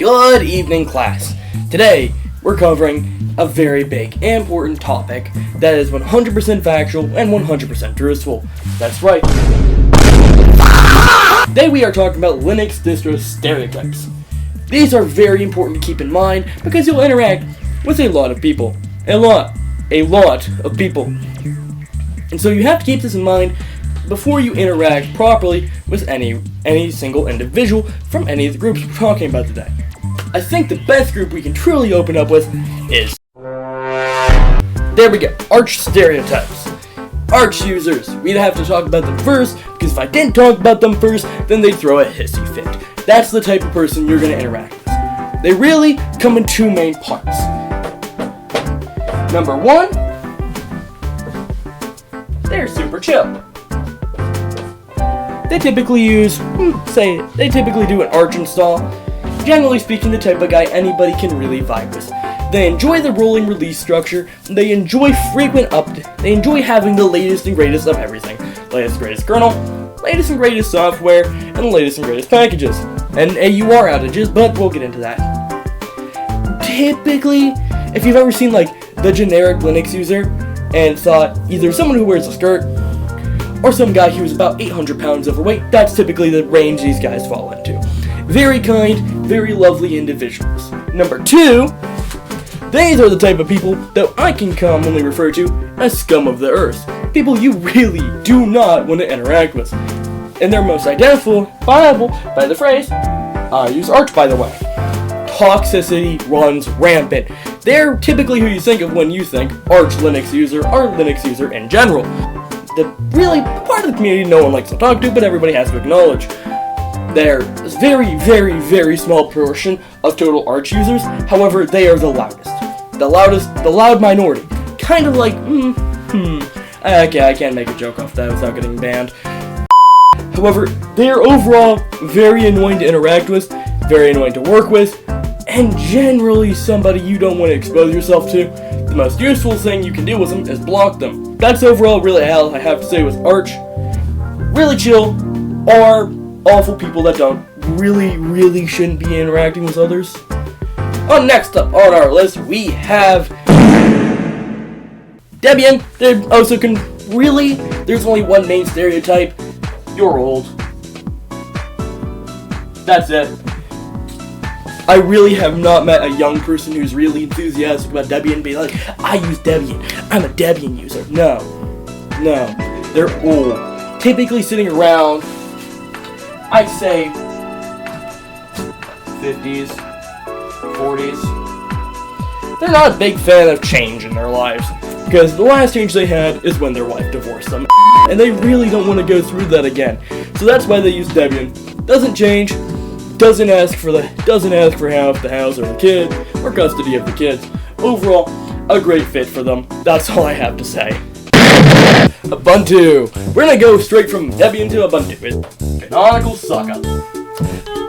Good evening, class. Today, we're covering a very big and important topic that is 100% factual and 100% truthful. That's right. Today we are talking about Linux distro stereotypes. These are very important to keep in mind because you'll interact with a lot of people. A lot of people. And so you have to keep this in mind before you interact properly with any single individual from any of the groups we're talking about today. I think the best group we can truly open up with is, there we go, Arch stereotypes. Arch users. We'd have to talk about them first, because if I didn't talk about them first, then they'd throw a hissy fit. That's the type of person you're going to interact with. They really come in two main parts. Number one, they're super chill. They typically do an Arch install. Generally speaking, the type of guy anybody can really vibe with. They enjoy the rolling release structure. They enjoy frequent updates. They enjoy having the latest and greatest of everything. Latest and greatest kernel, latest and greatest software, and the latest and greatest packages. And AUR outages, but we'll get into that. Typically, if you've ever seen like the generic Linux user and thought either someone who wears a skirt or some guy who's about 800 pounds overweight, that's typically the range these guys fall into. Very kind, very lovely individuals. Number two, these are the type of people that I can commonly refer to as scum of the earth. People you really do not want to interact with. And they're most identifiable by the phrase, I use Arch by the way. Toxicity runs rampant. They're typically who you think of when you think Arch Linux user or Linux user in general. The really part of the community no one likes to talk to, but everybody has to acknowledge. They're a very, very, very small portion of total Arch users. However, they are the loudest. The loud minority. Kind of like, okay, I can't make a joke off that without getting banned. However, they are overall very annoying to interact with, very annoying to work with, and generally somebody you don't want to expose yourself to. The most useful thing you can do with them is block them. That's overall really all I have to say with Arch. Really chill, or awful people that don't really shouldn't be interacting with others. Next up on our list, we have Debian. There's only one main stereotype. You're old. That's it. I really have not met a young person who's really enthusiastic about Debian and be like, I use Debian. I'm a Debian user. No. They're old. Typically sitting around, I'd say 50s, 40s. They're not a big fan of change in their lives, because the last change they had is when their wife divorced them, and they really don't want to go through that again. So that's why they use Debian. Doesn't change, doesn't ask for half the house or the kid, or custody of the kids. Overall, a great fit for them. That's all I have to say. Ubuntu. We're gonna go straight from Debian to Ubuntu. It's canonical suck-up.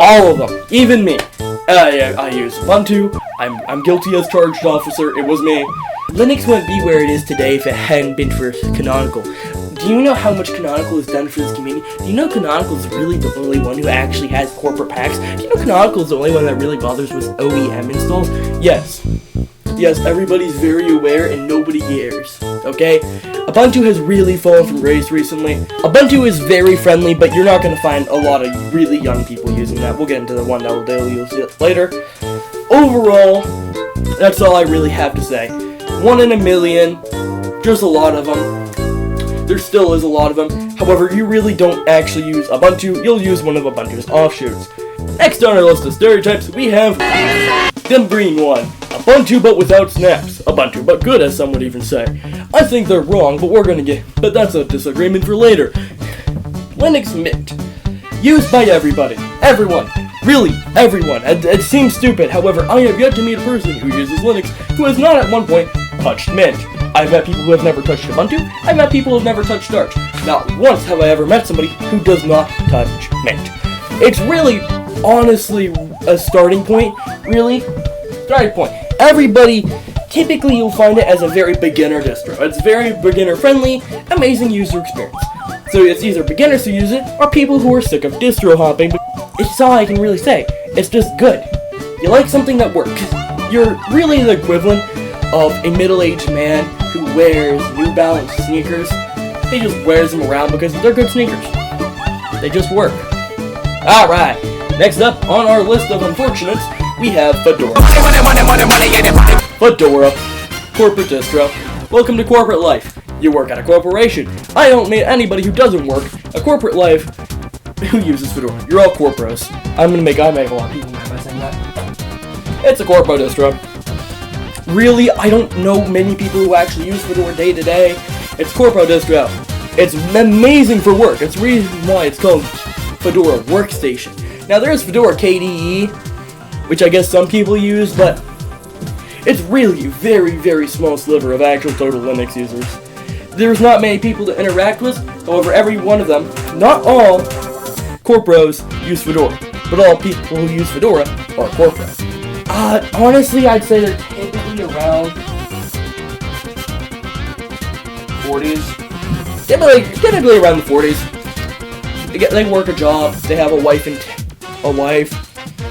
All of them, even me. I use Ubuntu. I'm guilty as charged officer. It was me. Linux wouldn't be where it is today if it hadn't been for Canonical. Do you know how much Canonical has done for this community? Do you know Canonical is really the only one who actually has corporate packs? Do you know Canonical is the only one that really bothers with OEM installs? Yes, everybody's very aware and nobody cares, okay? Ubuntu has really fallen from grace recently. Ubuntu is very friendly, but you're not going to find a lot of really young people using that. We'll get into the one that will use it later. Overall, that's all I really have to say. 1 in a million, there's a lot of them. There still is a lot of them. However, you really don't actually use Ubuntu, you'll use one of Ubuntu's offshoots. Next on our list of stereotypes, we have the green one. Ubuntu but without snaps. Ubuntu but good, as some would even say. I think they're wrong, but that's a disagreement for later. Linux Mint. Used by everybody. Everyone. Really, everyone. It seems stupid, however, I have yet to meet a person who uses Linux who has not at one point touched Mint. I've met people who have never touched Ubuntu. I've met people who have never touched Arch. Not once have I ever met somebody who does not touch Mint. It's really, honestly, a starting point. Everybody, typically you'll find it as a very beginner distro. It's very beginner friendly, amazing user experience. So it's either beginners who use it, or people who are sick of distro hopping. It's all I can really say. It's just good. You like something that works. You're really the equivalent of a middle-aged man who wears New Balance sneakers. He just wears them around because they're good sneakers. They just work. Alright, next up on our list of unfortunates, we have Fedora. Fedora, corporate distro. Welcome to corporate life. You work at a corporation. I don't mean anybody who doesn't work a corporate life who uses Fedora. You're all corporos. I make a lot of people mad by saying that. It's a corpo distro. Really, I don't know many people who actually use Fedora day to day. It's corpo distro. It's amazing for work. It's the reason why it's called Fedora Workstation. Now there's Fedora KDE, which I guess some people use, but it's really a very, very small sliver of actual total Linux users. There's not many people to interact with. However, every one of them, not all corporos use Fedora, but all people who use Fedora are corporos. Honestly, I'd say they're typically around 40s. Typically around the 40s. They work a job. They have a wife,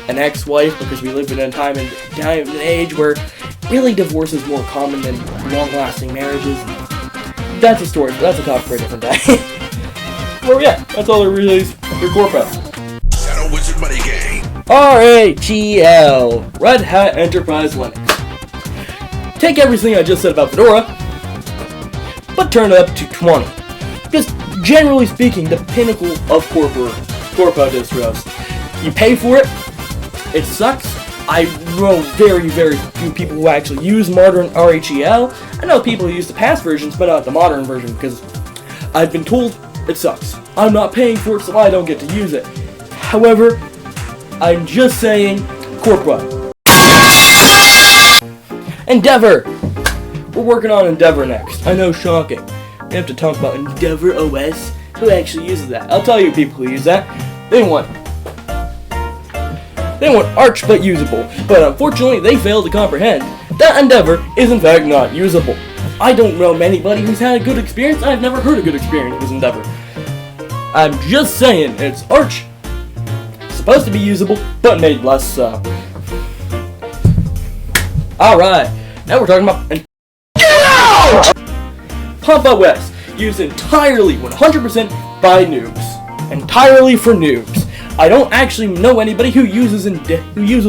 an ex-wife, because we live in a time and age where really divorce is more common than long-lasting marriages. That's a story. That's a topic for a different day. Well, yeah, that's all there really is. They're corpo. Shadow Wizard Money Gang. RHEL, Red Hat Enterprise Linux. Take everything I just said about Fedora, but turn it up to 20. Just generally speaking, the pinnacle of corpo distros. You pay for it. It sucks. I know very, very few people who actually use modern RHEL. I know people who use the past versions, but not the modern version, because I've been told it sucks. I'm not paying for it, so I don't get to use it. However, I'm just saying, corpo. Endeavour! We're working on Endeavour next. I know, shocking. We have to talk about Endeavour OS. Who actually uses that? I'll tell you people who use that. They want Arch but usable, but unfortunately they fail to comprehend that Endeavour is in fact not usable. I don't know anybody who's had a good experience. I've never heard a good experience with Endeavour. I'm just saying, it's Arch. Supposed to be usable, but made less so. Alright, now we're talking about Get out! Pump OS, used entirely 100% by noobs. Entirely for noobs. I don't actually know anybody who uses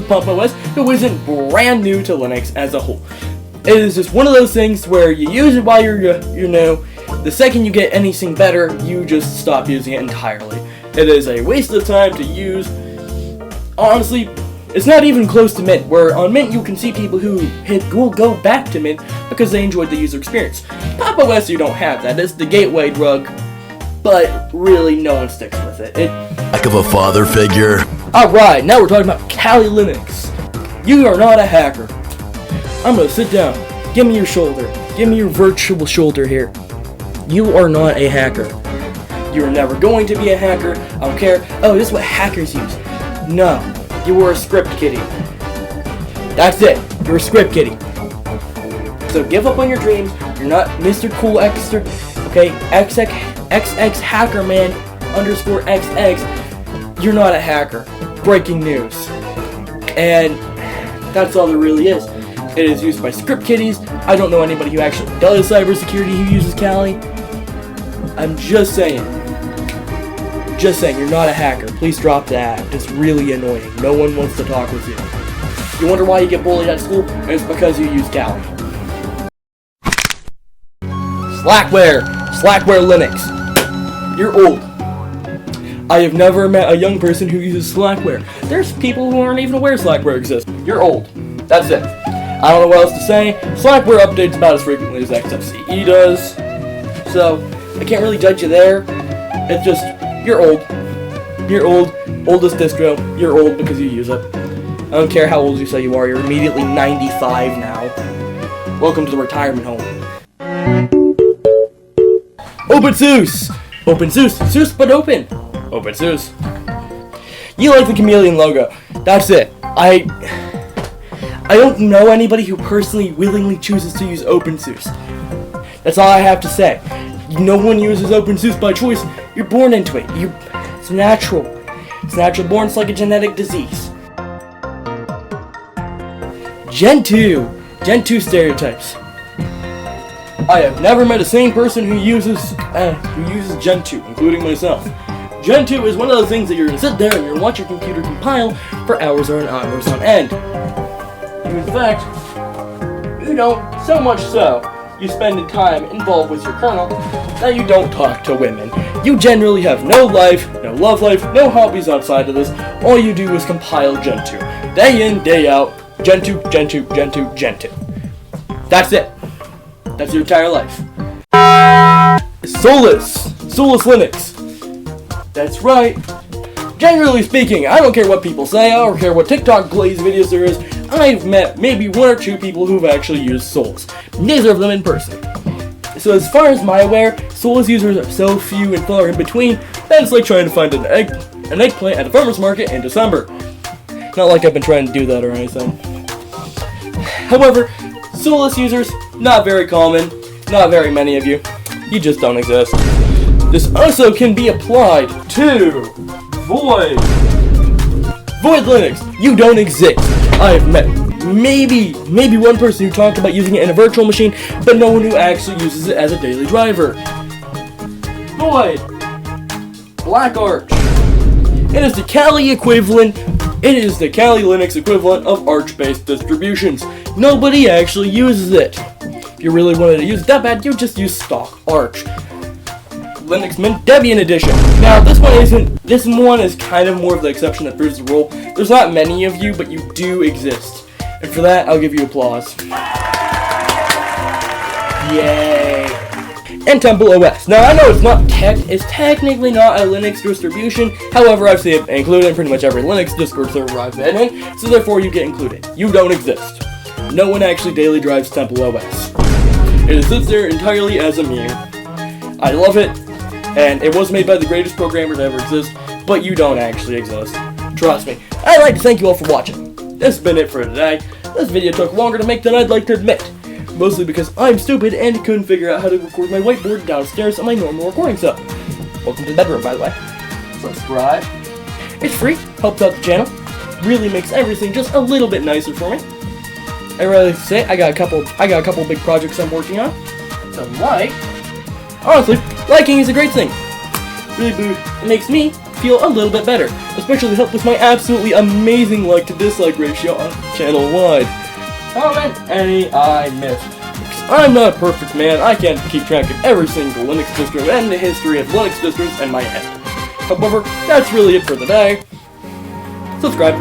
Pump OS who isn't brand new to Linux as a whole. It is just one of those things where you use it while you're new. The second you get anything better, you just stop using it entirely. It is a waste of time to use. Honestly, it's not even close to Mint, where on Mint you can see people who will go back to Mint because they enjoyed the user experience. Pop OS, you don't have that. It's the gateway drug, but really no one sticks with it. Lack of a father figure. Alright, now we're talking about Kali Linux. You are not a hacker. I'm gonna sit down. Give me your shoulder. Give me your virtual shoulder here. You are not a hacker. You're never going to be a hacker. I don't care. Oh, this is what hackers use. No. You were a script kiddie. That's it. You're a script kiddie. So give up on your dreams. You're not Mr. Cool Extra. Okay? XX hacker man _XX. You're not a hacker. Breaking news. And that's all there really is. It is used by script kiddies. I don't know anybody who actually does cybersecurity who uses Kali. I'm just saying. You're not a hacker. Please drop that. It's really annoying. No one wants to talk with you. You wonder why you get bullied at school? It's because you use Kali. Slackware Linux. You're old. I have never met a young person who uses Slackware. There's people who aren't even aware Slackware exists. You're old. That's it. I don't know what else to say. Slackware updates about as frequently as XFCE does. So, I can't really judge you there. It's just, you're old. You're old. Oldest distro. You're old because you use it. I don't care how old you say you are. You're immediately 95 now. Welcome to the retirement home. OpenSUSE! Seuss but open! OpenSUSE. You like the chameleon logo. That's it. I don't know anybody who personally willingly chooses to use OpenSUSE. That's all I have to say. No one uses OpenSUSE by choice. You're born into it. It's natural. It's natural born. It's like a genetic disease. Gentoo. Gentoo stereotypes. I have never met a sane person who uses Gentoo, including myself. Gentoo is one of those things that you're gonna sit there and you're gonna watch your computer compile for hours on hours on end. In fact, you don't, so much so, you spend time involved with your kernel that you don't talk to women. You generally have no life, no love life, no hobbies outside of this. All you do is compile Gentoo. Day in, day out, Gentoo, Gentoo, Gentoo, Gentoo. That's it. That's your entire life. Solus Linux. That's right. Generally speaking, I don't care what people say, I don't care what TikTok glaze videos there is, I've met maybe 1 or 2 people who've actually used Solus. Neither of them in person. So as far as my aware, Solus users are so few and far in between that it's like trying to find an eggplant at a farmer's market in December. Not like I've been trying to do that or anything. However, Solus users, not very common, not very many of you. You just don't exist. This also can be applied to Void Linux. You don't exist. I have met maybe 1 person who talked about using it in a virtual machine, but no one who actually uses it as a daily driver. Void Black Arch. It is the Kali equivalent. It is the Kali Linux equivalent of Arch-based distributions. Nobody actually uses it. If you really wanted to use it that bad, you just use stock Arch. Linux Mint Debian edition. Now this one is kind of more of the exception that proves the rule. There's not many of you, but you do exist. And for that, I'll give you applause. Yay. And Temple OS. Now I know it's technically not a Linux distribution, however I've seen it included in pretty much every Linux Discord server I've been in, so therefore you get included. You don't exist. No one actually daily drives Temple OS. It sits there entirely as a meme. I love it, and it was made by the greatest programmer to ever exist, but you don't actually exist. Trust me. I'd like to thank you all for watching. This has been it for today. This video took longer to make than I'd like to admit. Mostly because I'm stupid and couldn't figure out how to record my whiteboard downstairs on my normal recording setup. Welcome to the bedroom, by the way. Subscribe. It's free, helps out the channel, really makes everything just a little bit nicer for me. I really say I got a couple big projects I'm working on. So honestly, liking is a great thing. Really, it makes me feel a little bit better, especially help with my absolutely amazing like to dislike ratio on channel-wide. Comment any I missed. Because I'm not a perfect man, I can't keep track of every single Linux distro and the history of Linux distros in my head. However, that's really it for the day. Subscribe.